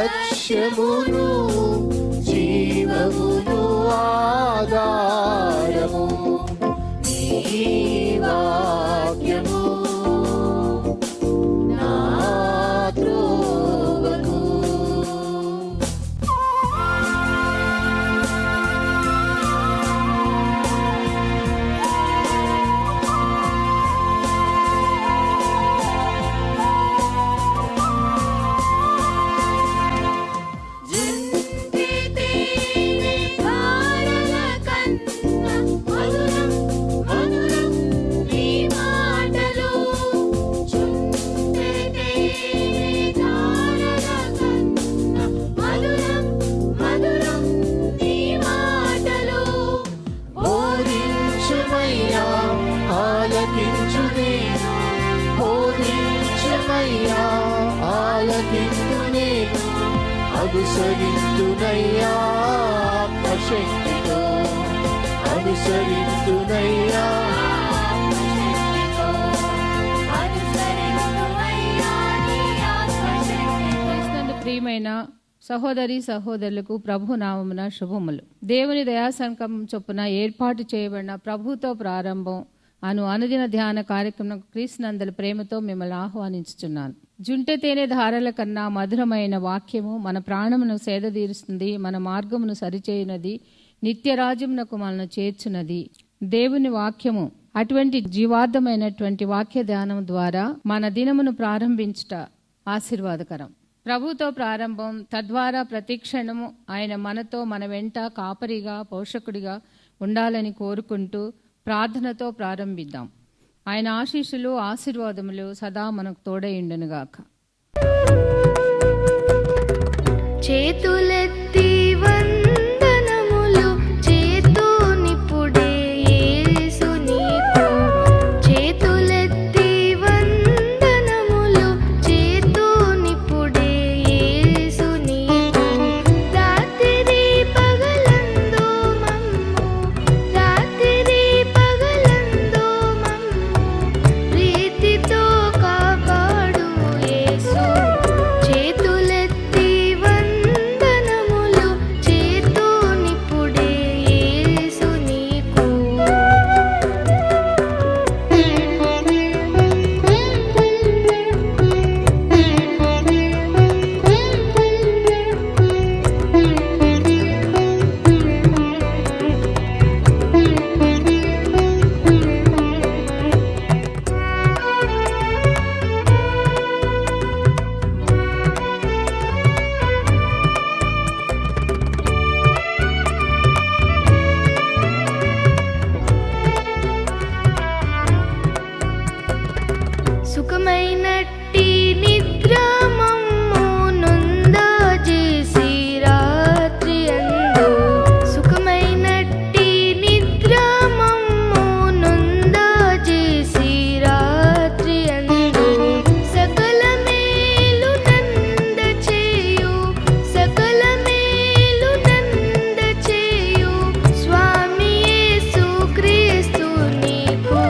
లక్ష్యమును జీవమును ఆధారము నీ వాక్యము నా త్రోవకు. అనుసరింతునయ్యా ఆత్మశక్తితో, అనుసరింతునయ్యా. ప్రియమైన సహోదరి సహోదరులకు ప్రభు నామమున శుభములు. దేవుని దయాసంకల్పం చొప్పున ఏర్పాటు చేయబడిన ప్రభుతో ప్రారంభం అనుదిన ధ్యాన కార్యక్రమం క్రీస్తునందల ప్రేమతో మిమ్మల్ని ఆహ్వానించుచున్నాను. జుంటె తేనె ధారల కన్నా మధురమైన వాక్యము మన ప్రాణమును సేదతీరుస్తుంది, మన మార్గమును సరిచేయునది, నిత్యరాజ్యమునకు మనను చేర్చున్నది. దేవుని వాక్యము అటువంటి జీవార్థమైనటువంటి వాక్య ధ్యానం ద్వారా మన దినమును ప్రారంభించుట ఆశీర్వాదకరం. ప్రభుతో ప్రారంభం, తద్వారా ప్రతిక్షణము ఆయన మనతో మన వెంట కాపరిగా పోషకుడిగా ఉండాలని కోరుకుంటూ ప్రార్థనతో ప్రారంభిద్దాం. ఆయన ఆశీస్సులు ఆశీర్వాదములు సదా మనకు తోడైండునుగాక. చేతులెత్తి వందనములు చేతునిపుడే యేసు నీకు, చేతులెత్తి వందనములు చేతునిపుడే యేసు నీకు. రాత్రి పగలందు మమ్ము, రాత్రి పగలందు మమ్ము ప్రీతితో కాపాడు యేసు. చేతులెత్తి వందనములు చేతునిపుడే యేసు నీకు. సుఖమైనట్టి నిద్ర మమ్ము నొందజేసి రాత్రి అందు, సుఖమైనట్టి నిద్ర మమ్ము నొందజేసి రాత్రి అందు. సకల మేలు నంద చేయు, సకల మేలు నంద చేయు స్వామి యేసు క్రీస్తు నీకు.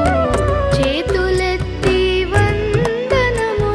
చేతులెత్తి వందనములు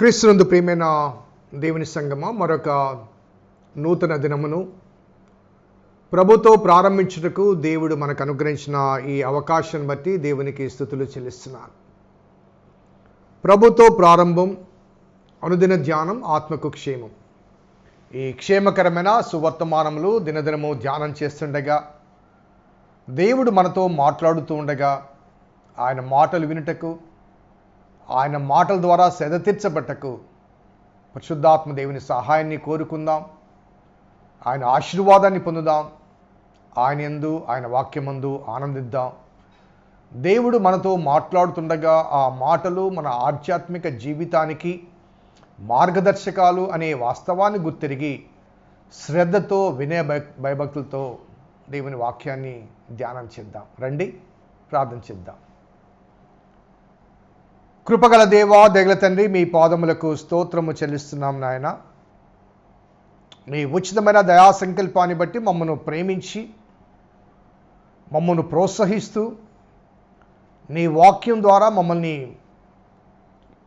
క్రీస్తునందు ప్రియమైన దేవుని సంగమా, మరొక నూతన దినమును ప్రభుతో ప్రారంభించుటకు దేవుడు మనకు అనుగ్రహించిన ఈ అవకాశం బట్టి దేవునికి స్తుతులు చెల్లిస్తున్నాను. ప్రభుతో ప్రారంభం, అనుదిన ధ్యానం, ఆత్మకు క్షేమం. ఈ క్షేమకరమైన సువర్తమానములు దినదినము ధ్యానం చేస్తుండగా, దేవుడు మనతో మాట్లాడుతూ ఉండగా, ఆయన మాటలు వినుటకు, ఆయన మాటల ద్వారా సేద తీర్చబట్టకు పరిశుద్ధాత్మ దేవుని సహాయాన్ని కోరుకుందాం. ఆయన ఆశీర్వాదాన్ని పొందుదాం. ఆయన యందు, ఆయన వాక్యమందు ఆనందిద్దాం. దేవుడు మనతో మాట్లాడుతుండగా ఆ మాటలు మన ఆధ్యాత్మిక జీవితానికి మార్గదర్శకాలు అనే వాస్తవాన్ని గుర్తిరిగి శ్రద్ధతో, వినయ భయభక్తులతో దేవుని వాక్యాన్ని ధ్యానం చేద్దాం. రండి, ప్రార్థన చేద్దాం. కృపగల దేవా, దయగల తండ్రి, మీ పాదములకు స్తోత్రము చెల్లిస్తున్నాం నాయన. మీ ఉచితమైన దయా సంకల్పాన్ని బట్టి మమ్మను ప్రేమించి, మమ్మను ప్రోత్సహిస్తూ, నీ వాక్యం ద్వారా మమ్మల్ని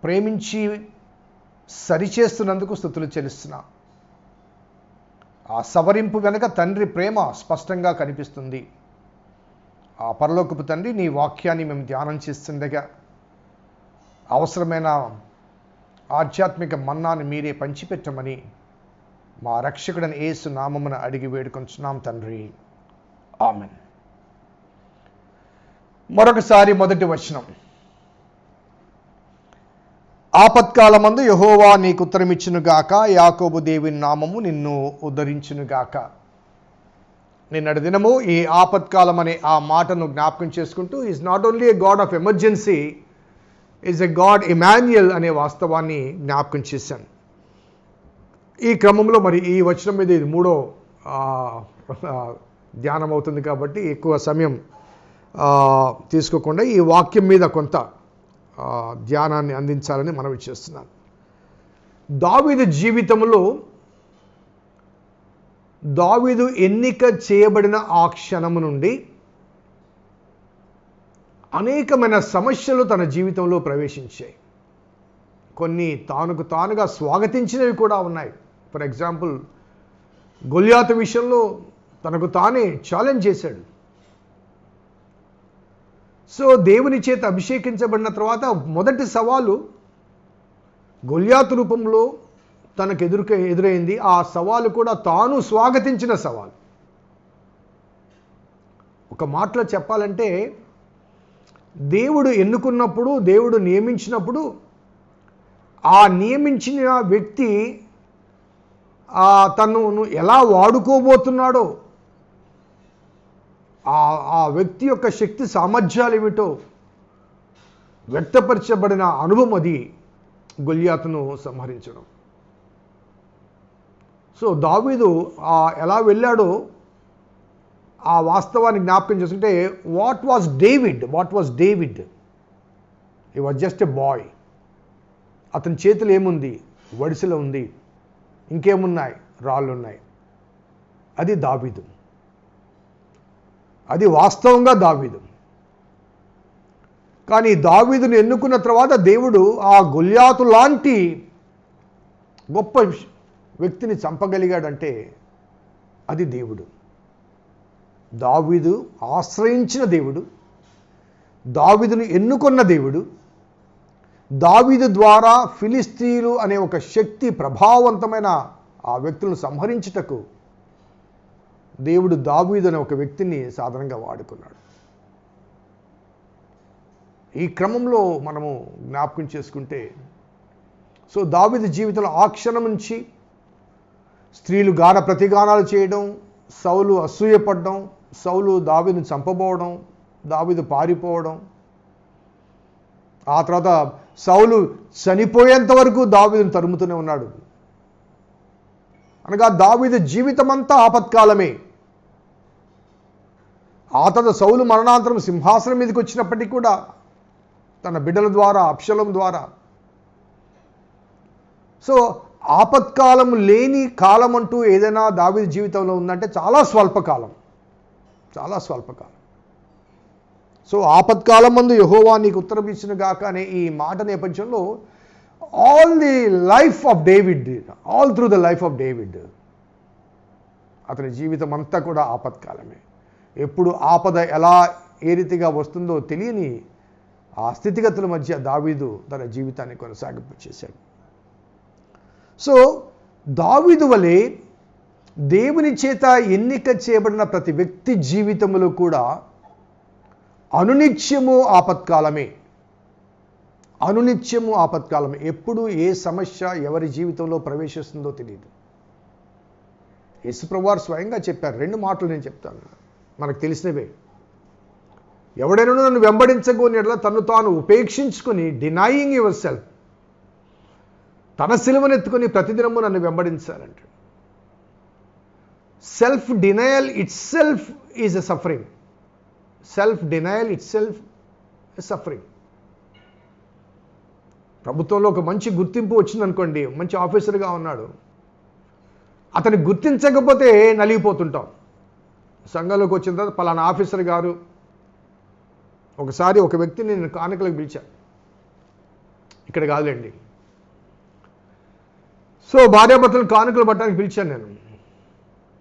ప్రేమించి సరిచేస్తున్నందుకు స్తుతులు చెల్లిస్తున్నాం. ఆ సవరింపు వెనుక తండ్రి ప్రేమ స్పష్టంగా కనిపిస్తుంది. ఆ పరలోకపు తండ్రి, నీ వాక్యాన్ని మేము ధ్యానం చేస్తుండగా అవసరమైన ఆధ్యాత్మిక మన్నాను మీరే పంచిపెట్టమని మా రక్షకుడైన యేసు నామమున అడిగి వేడుకొంచున్నాం తండ్రి, ఆమెన్. మరొకసారి మొదటి వచనం. ఆపత్కాలమందు యెహోవా నీకు ఉత్తరమిచ్చునుగాక, యాకోబు దేవుని నామము నిన్ను ఉద్ధరించునుగాక. నిన్నటి దినము ఈ ఆపత్కాలం అనే ఆ మాటను జ్ఞాపకం చేసుకుంటూ, is not only A God of emergency, is a God Emmanuel అనే వాస్తవాన్ని జ్ఞాపకం చేశాను. ఈ క్రమంలో మరి ఈ వచనం మీద ఇది మూడో ధ్యానం అవుతుంది కాబట్టి ఎక్కువ సమయం తీసుకోకుండా ఈ వాక్యం మీద కొంత ధ్యానాన్ని అందించాలని మనవి చేస్తున్నాను. దావీదు జీవితంలో దావీదు ఎన్నిక చేయబడిన ఆ క్షణము నుండి అనేకమైన సమస్యలు తన జీవితంలో ప్రవేశించాయి. కొన్ని తానుకు తానుగా స్వాగతించినవి కూడా ఉన్నాయి. ఫర్ ఎగ్జాంపుల్, గొల్యాతు విషయంలో తనకు తానే ఛాలెంజ్ చేశాడు. సో దేవుని చేత అభిషేకించబడిన తర్వాత మొదటి సవాలు గొల్యాతు రూపంలో తనకు ఎదురైంది. ఆ సవాలు కూడా తాను స్వాగతించిన సవాలు. ఒక మాటలో చెప్పాలంటే, దేవుడు ఎన్నుకున్నప్పుడు, దేవుడు నియమించినప్పుడు ఆ నియమించిన వ్యక్తి తను ఎలా వాడుకోబోతున్నాడో, ఆ వ్యక్తి యొక్క శక్తి సామర్థ్యాలు ఏమిటో వ్యక్తపరచబడిన అనుభవం అది గొల్యాతును సంహరించడం. సో దావీదు ఎలా వెళ్ళాడో ఆ వాస్తవాన్ని జ్ఞాపకం చేసుకుంటే, what was David? He was just a boy. అతని చేతులు ఏముంది? వడిసెలో ఉంది. ఇంకేమున్నాయి? రాళ్ళు ఉన్నాయి. అది దావీదు. అది వాస్తవంగా దావీదు. కానీ దావీదును ఎన్నుకున్న తర్వాత దేవుడు ఆ గొల్యాతు లాంటి గొప్ప వ్యక్తిని చంపగలిగాడంటే అది దేవుడు. దావీదు ఆశ్రయించిన దేవుడు, దావీదును ఎన్నుకున్న దేవుడు, దావీదు ద్వారా ఫిలిస్తీయులు అనే ఒక శక్తి, ప్రభావవంతమైన ఆ వ్యక్తులను సంహరించుటకు దేవుడు దావీదు అనే ఒక వ్యక్తిని సాధనంగా వాడుకున్నాడు. ఈ క్రమంలో మనము జ్ఞాపకం చేసుకుంటే, సో దావీదు జీవితంలో ఆ క్షణం నుంచి స్త్రీలు గాన ప్రతిగానాలు చేయడం, సౌలు అసూయపడడం, సౌలు దావీదును చంపబోవడం, దావీదు పారిపోవడం, ఆ తర్వాత సౌలు చనిపోయేంత వరకు దావీదును తరుముతూనే ఉన్నాడు. అనగా దావీదు జీవితం అంతా ఆపత్కాలమే. ఆ తర్వాత సౌలు మరణాంతరం సింహాసనం మీదకి వచ్చినప్పటికీ కూడా తన బిడ్డల ద్వారా, అబ్షలోము ద్వారా. సో ఆపత్కాలం లేని కాలం అంటూ ఏదైనా దావీదు జీవితంలో ఉందంటే చాలా స్వల్పకాలం. సో ఆపత్కాలం మందు యెహోవా నీకు ఉత్తరం ఇచ్చునుగాక అనే ఈ మాట నేపథ్యంలో all the life of David, all through the life of David, అతని జీవితం అంతా కూడా ఆపత్కాలమే. ఎప్పుడు ఆపద ఎలా ఏ రీతిగా వస్తుందో తెలియని ఆ స్థితిగతుల మధ్య దావీదు తన జీవితాన్ని కొనసాగింపు చేశాడు. సో దావీదు వలె దేవుని చేత ఎన్నిక చేయబడిన ప్రతి వ్యక్తి జీవితంలో కూడా అనునిత్యము ఆపత్కాలమే. అనునిత్యము ఆపత్కాలమే. ఎప్పుడు ఏ సమస్య ఎవరి జీవితంలో ప్రవేశిస్తుందో తెలియదు. యేసుప్రభువారు స్వయంగా చెప్పారు. 2 మాటలు నేను చెప్తాను, మనకు తెలిసినవే. ఎవడైనా నన్ను వెంబడించగోని ఎడల తను తాను ఉపేక్షించుకొని, డినైయింగ్ యువర్ సెల్ఫ్, తన సిలువనెత్తుకొని ప్రతిదినము నన్ను వెంబడించాలంటాడు. Self denial itself is a suffering. Self denial itself a suffering. ప్రభుత్వంలో ఒక మంచి గుర్తింపు వచ్చిందనుకోండి, మంచి ఆఫీసర్గా ఉన్నాడు, అతన్ని గుర్తించకపోతే నలిగిపోతుంటాం. సంఘంలోకి వచ్చిన తర్వాత పలానా ఆఫీసర్ గారు, ఒకసారి ఒక వ్యక్తిని నేను కానుకలకు పిలిచాను, ఇక్కడ కాదులేండి. సో భార్యాభర్తలు కానుకలు పట్టడానికి పిలిచాను. నేను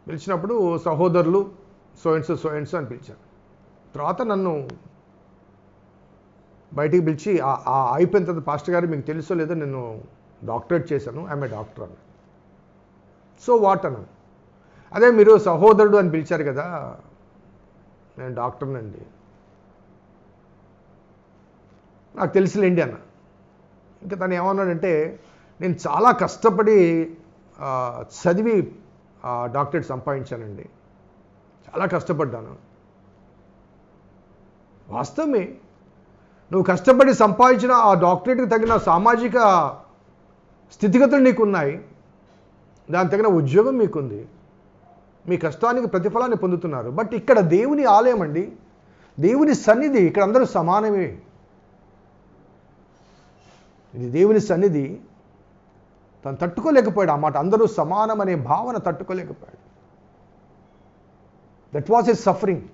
పిలిచినప్పుడు సహోదరులు సో అండ్ సో అని పిలిచాను. తర్వాత నన్ను బయటికి పిలిచి అయిపోయిన తర్వాత, పాస్టర్ గారు మీకు తెలుసో లేదో నేను డాక్టరేట్ చేశాను, ఐఎమ్ ఏ డాక్టర్ అన్న. సో వాట్ అన్నాను. అదే మీరు సహోదరుడు అని పిలిచారు కదా, నేను డాక్టర్నండి. నాకు తెలుసులేండి అన్న. ఇంకా తను ఏమన్నాడంటే, నేను చాలా కష్టపడి చదివి డాక్టరేట్ సంపాదించానండి, చాలా కష్టపడ్డాను. వాస్తవమే, నువ్వు కష్టపడి సంపాదించిన ఆ డాక్టరేట్కి తగిన సామాజిక స్థితిగతులు నీకున్నాయి, దానికి తగిన ఉద్యోగం మీకుంది, మీ కష్టానికి ప్రతిఫలాన్ని పొందుతున్నారు. బట్ ఇక్కడ దేవుని ఆలయం అండి, దేవుని సన్నిధి, ఇక్కడ అందరూ సమానమే. ఇది దేవుని సన్నిధి. తను తట్టుకోలేకపోయాడు ఆ మాట, అందరూ సమానం అనే భావన తట్టుకోలేకపోయాడు. That was a suffering.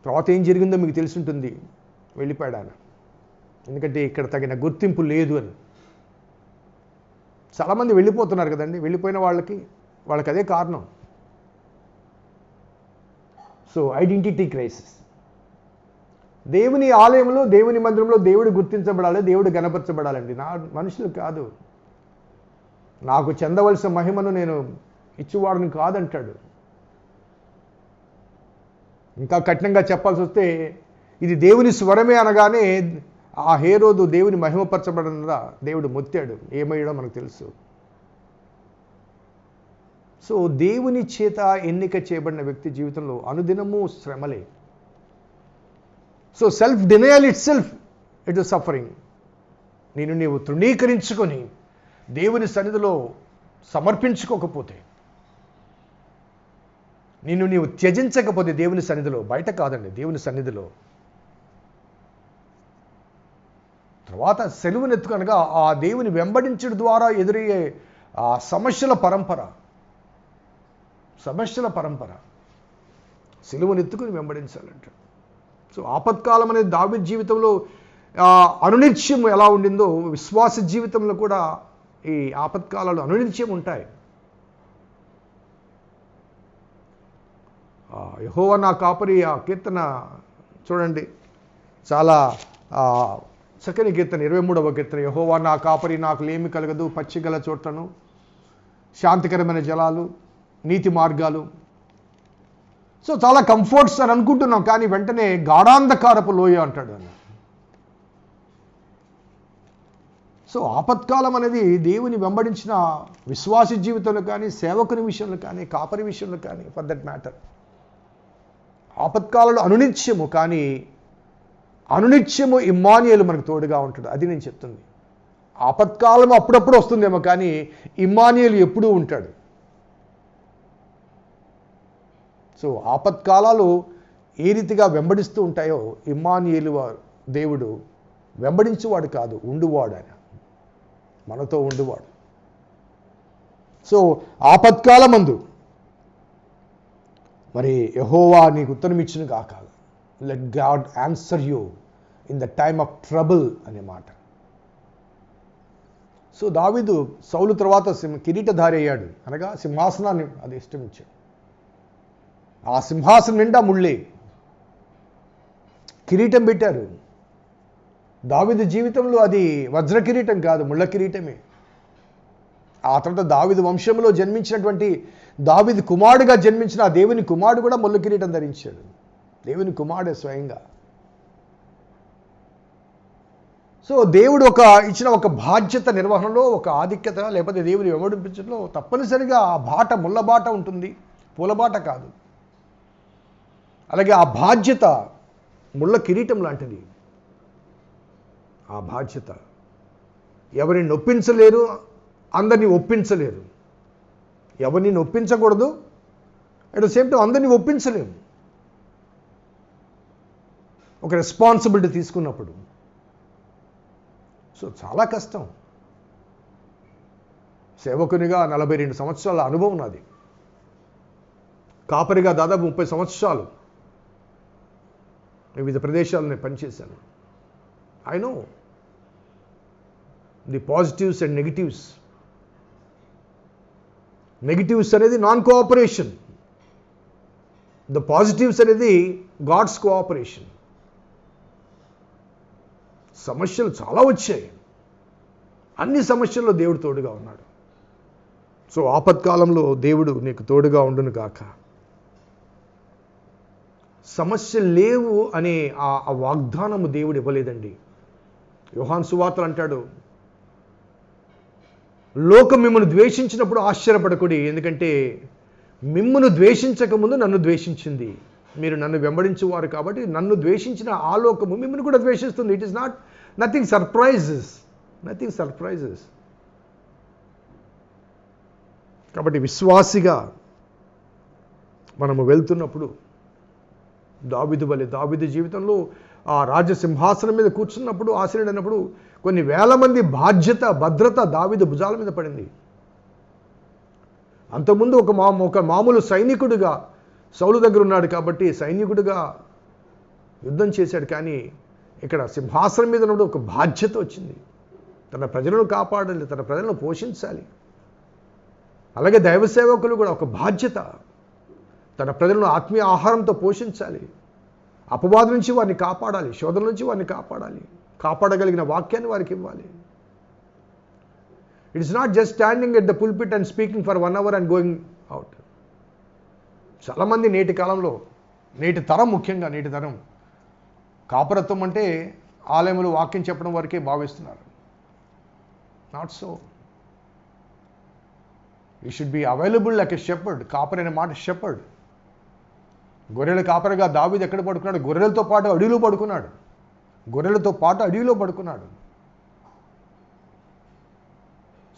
తర్వాత ఏం జరిగిందో మీకు తెలిసి ఉంటుంది. వెళ్ళిపోయాడు ఆయన, ఎందుకంటే ఇక్కడ తగిన గుర్తింపు లేదు అని. చాలామంది వెళ్ళిపోతున్నారు కదండి, వెళ్ళిపోయిన వాళ్ళకి అదే కారణం. So identity crisis. దేవుని ఆలయంలో, దేవుని మందిరంలో దేవుడు గుర్తించబడాలి, దేవుడు గణపరచబడాలండి, నా మనుషులు కాదు. నాకు చెందవలసిన మహిమను నేను ఇచ్చేవాడిని కాదంటాడు. ఇంకా కఠినంగా చెప్పాల్సి వస్తే, ఇది దేవుని స్వరమే అనగానే ఆ హేరోదు దేవుని మహిమపరచబడనగా దేవుడు మొత్తాడు. ఏమయ్యాడో మనకు తెలుసు. సో దేవుని చేత ఎన్నిక చేయబడిన వ్యక్తి జీవితంలో అనుదినము శ్రమలే. So self denial itself it is suffering. నీవు తృణీకరించుకొని దేవుని సన్నిధిలో సమర్పించుకోకపోతే, నీవు త్యజించకపోతే దేవుని సన్నిధిలో, బయట కాదండి, దేవుని సన్నిధిలో, తర్వాత సెలువునెత్తుకనగా ఆ దేవుని వెంబడించడం ద్వారా ఎదురయ్యే ఆ సమస్యల పరంపర సెలువునెత్తుకుని వెంబడించాలంట. సో ఆపత్కాలం అనేది దావీదు జీవితంలో అనునిత్యం ఎలా ఉండిందో, విశ్వాస జీవితంలో కూడా ఈ ఆపత్కాలాలు అనునిత్యం ఉంటాయి. యెహోవా నా కాపరి, ఆ కీర్తన చూడండి, చాలా చక్కని కీర్తన, 23వ కీర్తన. యెహోవా నా కాపరి, నాకు లేమి కలగదు, పచ్చిగల చోట్లను, శాంతికరమైన జలాలు, నీతి మార్గాలు. సో చాలా కంఫర్ట్స్ అని అనుకుంటున్నాం, కానీ వెంటనే గాఢాంధకారపు లోయ అంటాడు అన్న. సో ఆపత్కాలం అనేది దేవుని వెంబడించిన విశ్వాసి జీవితంలో కానీ, సేవకుని విషయంలో కానీ, కాపరి విషయంలో కానీ, ఫర్ దట్ మ్యాటర్, ఆపత్కాలంలో అనునిత్యము, కానీ అనునిత్యము ఇమ్మానుయేలు మనకు తోడుగా ఉంటాడు. అది నేను చెప్తుంది. ఆపత్కాలం అప్పుడప్పుడు వస్తుందేమో, కానీ ఇమ్మానుయేలు ఎప్పుడూ ఉంటాడు. సో ఆపత్కాలాలు ఏ రీతిగా వెంబడిస్తూ ఉంటాయో, ఇమ్మానుయేలు దేవుడు వెంబడించేవాడు కాదు, ఉండువాడు. ఆయన మనతో ఉండువాడు. సో ఆపత్కాలమందు మరి యెహోవా నీకు ఉత్తరం ఇచ్చును గాక. Let God answer you in the time of trouble అనే మాట. సో దావీదు సౌలు తర్వాత కిరీటధారి అయ్యాడు, అనగా సింహాసనాన్ని అధిష్ఠించాడు. ఆ సింహాసనం నిండా ముళ్ళే, కిరీటం పెట్టారు. దావీదు జీవితంలో అది వజ్ర కిరీటం కాదు, ముళ్ళ కిరీటమే. ఆ తర్వాత దావీదు వంశంలో జన్మించినటువంటి దావీదు కుమారుడుగా జన్మించిన ఆ దేవుని కుమారుడు కూడా ముళ్ళ కిరీటం ధరించాడు. దేవుని కుమారుడే స్వయంగా. సో దేవుడు ఇచ్చిన ఒక బాధ్యత నిర్వహణలో, ఒక ఆధిక్యత, లేకపోతే దేవుని వెంబడించడంలో తప్పనిసరిగా ఆ బాట ముళ్ళ బాట ఉంటుంది, పూలబాట కాదు. అలాగే ఆ బాధ్యత ముళ్ళ కిరీటం లాంటిది. ఆ బాధ్యత ఎవరిని నొప్పించలేరు, అందరినీ ఒప్పించలేరు. ఎవరిని నొప్పించకూడదు, అట్ ద సేమ్ టైం అందరినీ ఒప్పించలేము. ఒక రెస్పాన్సిబిలిటీ తీసుకున్నప్పుడు సో చాలా కష్టం. సేవకునిగా 42 సంవత్సరాల అనుభవం నాది. కాపరిగా దాదాపు 30 సంవత్సరాలు వివిధ ప్రదేశాలను పనిచేశాను. I know the positives and negatives. Negatives అనేది నాన్ కోఆపరేషన్, ద పాజిటివ్స్ అనేది గాడ్స్ కోఆపరేషన్. సమస్యలు చాలా వచ్చాయి, అన్ని సమస్యల్లో దేవుడు తోడుగా ఉన్నాడు. సో ఆపత్కాలంలో దేవుడు నీకు తోడుగా ఉండును గాక. సమస్యలు లేవు అనే ఆ వాగ్దానము దేవుడు ఇవ్వలేదండి. యోహాను సువార్తలు అంటాడు, లోకం మిమ్మల్ని ద్వేషించినప్పుడు ఆశ్చర్యపడకుడి, ఎందుకంటే మిమ్మును ద్వేషించకముందు నన్ను ద్వేషించింది. మీరు నన్ను వెంబడించువారు కాబట్టి నన్ను ద్వేషించిన ఆ లోకము మిమ్మల్ని కూడా ద్వేషిస్తుంది. It is nothing surprises. కాబట్టి విశ్వాసిగా మనము వెళ్తున్నప్పుడు దావీదు వలె, దావీదు జీవితంలో ఆ రాజసింహాసనం మీద కూర్చున్నప్పుడు, ఆశీనుడైనప్పుడు కొన్ని వేల మంది బాధ్యత, భద్రత దావీదు భుజాల మీద పడింది. అంతకుముందు ఒక మామూలు సైనికుడిగా సౌలు దగ్గర ఉన్నాడు కాబట్టి సైనికుడిగా యుద్ధం చేశాడు. కానీ ఇక్కడ సింహాసనం మీద ఉన్నప్పుడు ఒక బాధ్యత వచ్చింది. తన ప్రజలను కాపాడాలి, తన ప్రజలను పోషించాలి. అలాగే దైవ సేవకులు కూడా ఒక బాధ్యత, తన ప్రజలను ఆత్మీయ ఆహారంతో పోషించాలి, అపవాదు నుంచి వారిని కాపాడాలి, శోధన నుంచి వారిని కాపాడాలి, కాపాడగలిగిన వాక్యాన్ని వారికి ఇవ్వాలి. It is not just standing at the pulpit and speaking for 1 hour and going out. చాలామంది నేటి కాలంలో, నేటి తరం, ముఖ్యంగా నేటి తరం కాపరత్వం అంటే ఆలయములు వాక్యం చెప్పడం వరకే భావిస్తున్నారు. Not so. You should be available like a shepherd. Copper అనే మాట షెపర్డ్. గొర్రెల కాపరిగా దావీదు ఎక్కడ పడుకున్నాడు? గొర్రెలతో పాటు అడవిలో పడుకున్నాడు.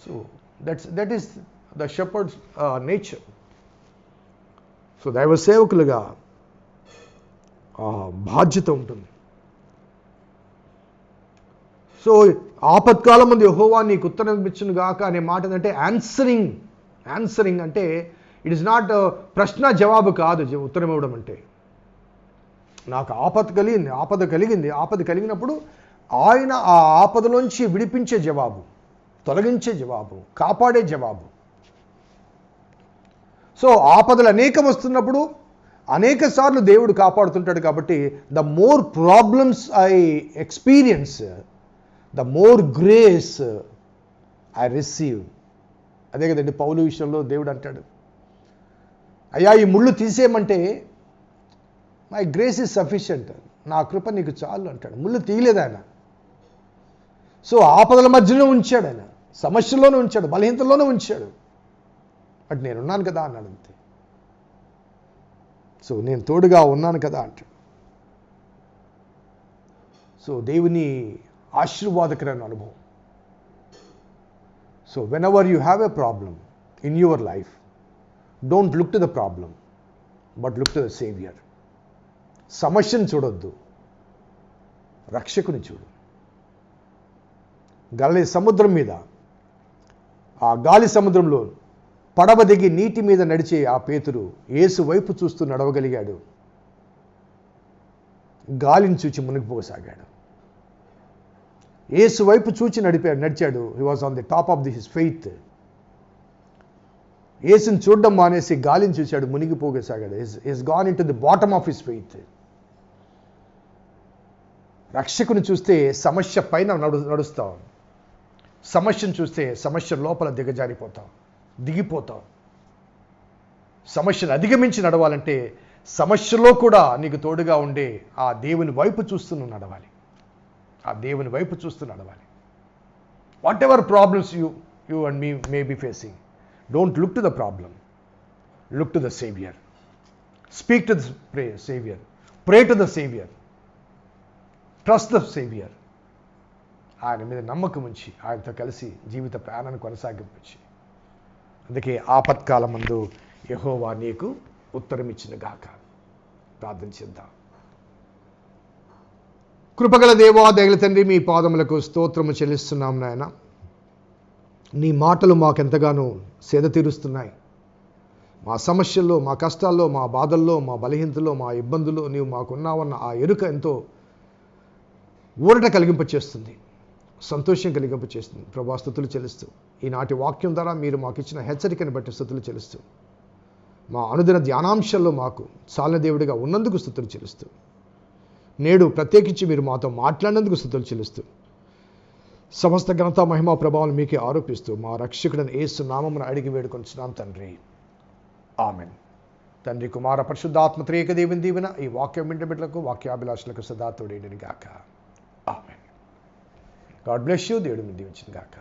So that is the shepherd's nature. So దైవ సేవకులుగా బాధ్యత ఉంటుంది. సో ఆపత్కాలం ముందు యెహోవా నీకు ఉత్తరం ఇచ్చును గాక అనే మాట ఏంటంటే ఆన్సరింగ్ అంటే ఇట్ ఇస్ నాట్ ప్రశ్న జవాబు కాదు. ఉత్తరం ఇవ్వడం అంటే నాకు ఆపద కలిగినప్పుడు ఆయన ఆ ఆపదలోంచి విడిపించే జవాబు, తొలగించే జవాబు, కాపాడే జవాబు. సో ఆపదలు అనేకం వస్తున్నప్పుడు అనేక సార్లు దేవుడు కాపాడుతుంటాడు. కాబట్టి the more problems I experience, the more grace I receive. అదే కదండి పౌలు విషయంలో దేవుడు అంటాడు, అయ్యా ఈ ముళ్ళు తీసేయమంటే మై గ్రేస్ ఈజ్ సఫిషియంట్, నా కృప నీకు చాలు అంటాడు. ముళ్ళు తీయలేదు ఆయన. సో ఆపదల మధ్యలో ఉంచాడు ఆయన, సమస్యల్లోనే ఉంచాడు, బలహీనతల్లోనే ఉంచాడు. బట్ నేనున్నాను కదా అన్నాడు అంతే. సో నేను తోడుగా ఉన్నాను కదా అంటాడు. సో దేవుని ఆశీర్వాదకరమైన అనుభవం. So when ever you have a problem in your life, don't look to the problem but look to the saviour. సమస్యను చూడొద్దు, రక్షకుని చూడు. సముద్రం మీద, ఆ గాలి సముద్రంలో పడవ దిగి నీటి మీద నడిచే ఆ పేతురు యేసు వైపు చూస్తూ నడవగలిగాడు. గాలిని చూచి మునిగిపోసాగాడు. యేసు వైపు చూచి నడిచాడు. He was on the top of his faith. యేసుని చూడడం మానేసి గాలిని చూశాడు, మునిగిపోగసాగాడు. His gone into the bottom of his faith. రక్షకుని చూస్తే సమస్య పైన నడుస్తాం, సమస్యను చూస్తే సమస్య లోపల దిగిపోతాం. సమస్యను అధిగమించి నడవాలంటే సమస్యలో కూడా నీకు తోడుగా ఉండే ఆ దేవుని వైపు చూస్తూ నడవాలి. What ever problems you and me may be facing, don't look to the problem, look to the saviour. Speak to the saviour, pray to the saviour, trust the saviour. ఆయన మీద నమ్మకం ఉంచి ఆయనతో కలిసి జీవిత ప్రయాణాన్ని కొనసాగించి. అందుకే ఆపత్కాలమందు యెహోవా నీకు ఉత్తరం ఇచ్చిన గాక. ప్రార్థన చేద్దాం. కృపగల దేవా, దయగల తండ్రి, మీ పాదములకు స్తోత్రము చెల్లిస్తున్నాం నాయన. నీ మాటలు మాకెంతగానో సేద తీరుస్తున్నాయి. మా సమస్యల్లో, మా కష్టాల్లో, మా బాధల్లో, మా బలహీనతలో, మా ఇబ్బందుల్లో నీవు మాకున్నావన్న ఆ ఎరుక ఎంతో ఊరట కలిగింపచేస్తుంది, సంతోషం కలిగింపచేస్తుంది. ప్రభా, స్తుతులు చెల్లిస్తూ ఈనాటి వాక్యం ద్వారా మీరు మాకు ఇచ్చిన హెచ్చరికను బట్టి స్తుతులు చెల్లిస్తూ, మా అనుదిన ధ్యానాంశాల్లో మాకు చాలిన దేవుడిగా ఉన్నందుకు స్తుతులు చెల్లిస్తూ, నేడు ప్రత్యేకించి మీరు మాతో మాట్లాడినందుకు స్తుతులు చెల్లిస్తూ, సమస్త ఘనత మహిమ ప్రభావం మీకే ఆరోపిస్తూ మా రక్షకుడైన యేసు నామమున అడిగి వేడుకొంచున్నాం తండ్రి. ఆమెన్. తండ్రి, కుమార, పరిశుద్ధాత్మ త్రియేక దేవుని దీవెన ఈ వాక్యం వింటే బిడ్డలకు, వాక్యాభిలాషులకు సదా తోడేయును గాక. ఆమెన్. God bless you. దేవుడు మీ దీవించును గాక.